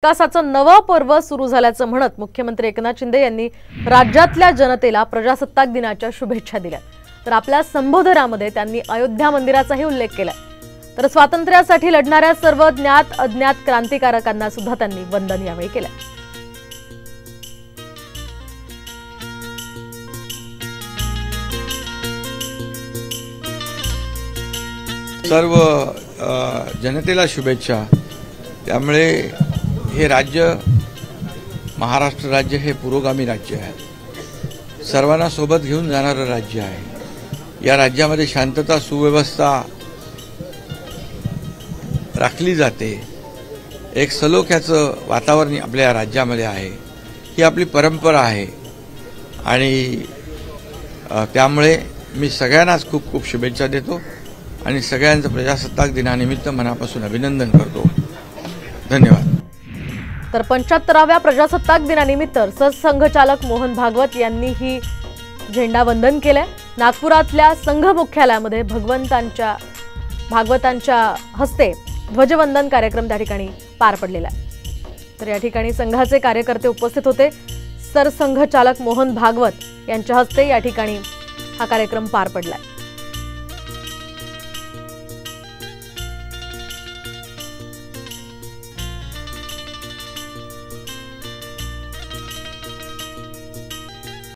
विकासाचं नवं पर्व सुरू झाल्याचं म्हणत मुख्यमंत्री एकनाथ शिंदे यांनी राज्यातल्या जनतेला प्रजासत्ताक दिनाच्या शुभेच्छा दिल्या। तर आपल्या संबोधनामध्ये त्यांनी अयोध्या मंदिराचाही उल्लेख केला। तर स्वातंत्र्यासाठी लढणाऱ्या सर्व ज्ञात अज्ञात क्रांतिकारकांना सुद्धा त्यांनी वंदन यावेळी केलं। सर्व जनतेला शुभेच्छा। त्यामुळे हे राज्य महाराष्ट्र राज्य हे पुरोगामी राज्य आहे, सर्वांना सोबत घेऊन जाणारं राज्य आहे। या राज्यामध्ये शांतता सुव्यवस्था राखली जाते, एक सलोख्याचं वातावरण आपल्या राज्यामध्ये आहे, ही आपली परंपरा आहे। आणि त्यामुळे मी सगळ्यांनाच खूप खूप शुभेच्छा देतो आणि सगळ्यांचं प्रजासत्ताक दिनानिमित्त मनापासून अभिनंदन करतो। धन्यवाद। तर 75व्या प्रजासत्ताक दिनानिमित्त सरसंघचालक मोहन भागवत यांनी ही झेंडा वंदन केले। नागपुरातल्या संघ मुख्यालयामध्ये भागवतांच्या हस्ते ध्वजवंदन कार्यक्रम त्या ठिकाणी पार पडलेला आहे। तर या ठिकाणी संघाचे कार्यकर्ते उपस्थित होते। सरसंघचालक मोहन भागवत यांच्या हस्ते या ठिकाणी हा कार्यक्रम पार पडलाय।